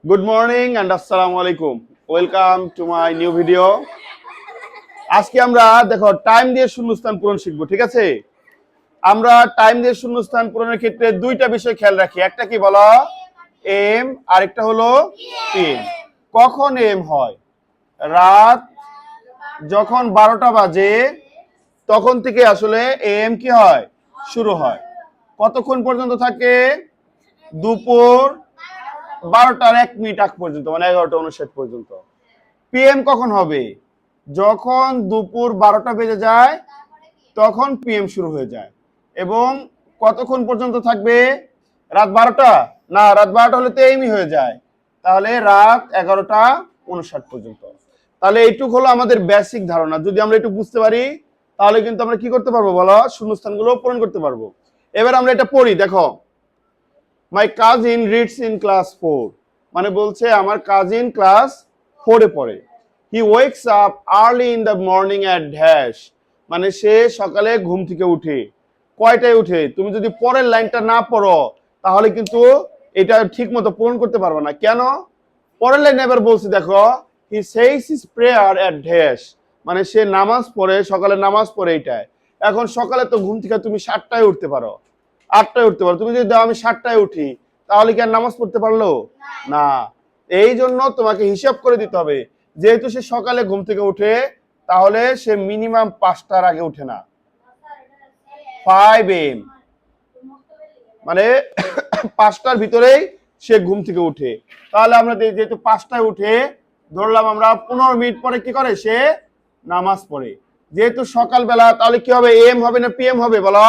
Good morning and assalamu alaikum. Welcome to my new video. আজকে আমরা দেখো time দিয়ে শূন্যস্থান পূরণ শিখবো, ঠিক আছে? আমরা টাইম দিয়ে শূন্যস্থান পূরণের ক্ষেত্রে দুইটা বিষয় খেয়াল রাখি। একটা কি বলো? এম, আর একটা হলো পিএম। কখন এম হয়? রাত যখন 12টা বাজে তখন থেকে আসলে এম কি হয়? শুরু হয়। কতক্ষণ পর্যন্ত থাকে? দুপুর 12টার 1 মিনিট আগ পর্যন্ত, মানে 11:59 পর্যন্ত। পিএম কখন হবে? যখন দুপুর 12টা বেজে যায় তখন পিএম শুরু হয়ে যায়। এবং কতক্ষণ পর্যন্ত থাকবে? রাত 12টা? না, রাত 12টা হলে তো এমই হয়ে যায়, তাহলে রাত 11:59 পর্যন্ত। তাহলে এইটুক হলো আমাদের বেসিক ধারণা। যদি আমরা একটু বুঝতে পারি তাহলে কিন্তু আমরা কি করতে পারবো বলো? শূন্যস্থানগুলো পূরণ করতে পারবো। এবার আমরা এটা পড়ি, দেখো। My cousin reads in class 4, মানে বলছে আমার কাজিন ক্লাস 4 এ পড়ে। He wakes up early in the morning at dash, মানে সে সকালে ঘুম থেকে উঠে। কয়টায় উঠে? তুমি যদি পরের লাইনটা না পড়ো তাহলে কিন্তু এটা ঠিক মতো পূরণ করতে পারবে না। কেন? পরের লাইনে এবার বলছি, দেখো, হি says his prayer at dash, মানে সে নামাজ পড়ে, সকালে নামাজ পড়ে এইটায়। এখন সকালে তো ঘুম থেকে তুমি 7টায় উঠতে পারো, 8টায় উঠতে পারো। তুমি যদি দাও আমি 7টায় উঠি, তাহলে কি আর নামাজ পড়তে পারলো? না। এই জন্য তোমাকে হিসাব করে দিতে হবে। যেহেতু সে সকালে ঘুম থেকে উঠে, তাহলে সে মিনিমাম 5টার আগে উঠে না। 5 AM, মানে 5টার ভিতরেই সে ঘুম থেকে উঠে। তাহলে আমরা যেহেতু 5টায় উঠে, ধরলাম আমরা 15 মিনিট পরে কি করে? সে নামাজ পড়ে। যেহেতু সকালবেলা, তাহলে কি হবে? এম হবে না পিএম হবে বলো?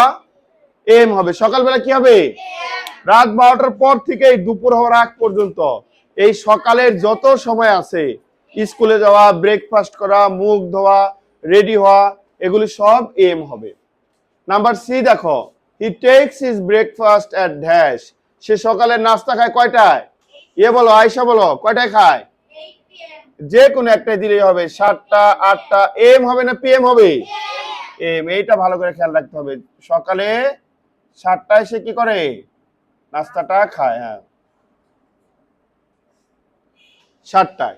এম হবে। সকালবেলা কি হবে? রাত 12টার পর থেকে দুপুর হওয়ার আগ পর্যন্ত এই সকালের যত সময় আছে, স্কুলে যাওয়া, ব্রেকফাস্ট করা, মুখ ধোয়া, রেডি হওয়া, এগুলি সব এম হবে। নাম্বার সি দেখো, he takes his breakfast at dash, সে সকালের নাস্তা খায় কয়টায়? বলো, আয়শা বলো, কয়টায় খায়? যে কোনো একটাই দিলেই হবে। 7টা, 8টা। এম হবে না পিএম হবে? এম। এইটা ভালো করে খেয়াল রাখতে হবে। সকালে 7টায় সে কি করে? নাস্তাটা খায়। হ্যাঁ, 7টায়।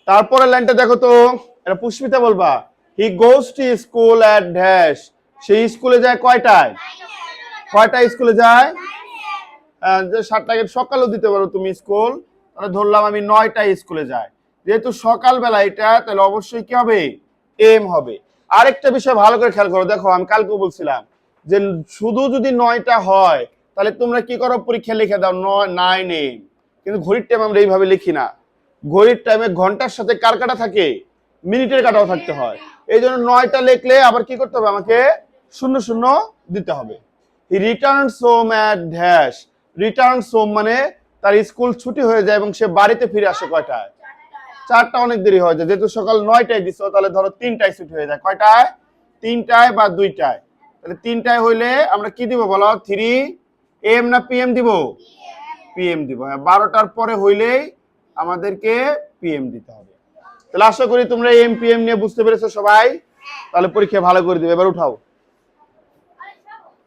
তারপরে লাইনটা দেখো তো, এটা পুষ্পিতা বলবা। He goes to school at dash, সে স্কুলে যায় কয়টায়? কয়টায় স্কুলে যায়? 7টায়। সকালেও দিতে পারো তুমি স্কুল, তাহলে ধরলাম আমি 9টায় স্কুলে যাই। যেহেতু সকালবেলা এটা, তাহলে অবশ্যই কি হবে? এম হবে। আরেকটা বিষয় ভালো করে খেয়াল করো, দেখো আমি কালকে বলছিলাম যে শুধু যদি 9টা হয় তাহলে তোমরা কি করো? পরীক্ষা লিখে দাও 9 এম। কিন্তু ঘড়ির টাইম আমরা এইভাবে লিখি না। ঘড়ির টাইমে ঘন্টার সাথে কার কাটা থাকে? মিনিটের কাটাও থাকতে হয়। এই জন্য 9টা লিখলে আবার কি করতে হবে? আমাকে 00 দিতে হবে। He returns home at dash, Returns home মানে তার স্কুল ছুটি হয়ে যায় এবং সে বাড়িতে ফিরে আসে কয়টায়? 4টা। অনেক দেরি হয়ে যায়। যেহেতু সকাল 9টায় দিছো, তাহলে ধরো 3টায় ছুটি হয়ে যায়। কয়টায়? 3টায় বা 2টায়। তাহলে 3টায় হইলে আমরা কি দিব বলো? 3 এম না পিএম দিব? পিএম দিব। হ্যাঁ, 12টার পরে হইলেই আমাদেরকে পিএম দিতে হবে। তাহলে আশা করি তোমরা এম পিএম নিয়ে বুঝতে পেরেছো সবাই। তাহলে পরীক্ষা ভালো করে দিবে। এবার উঠাও।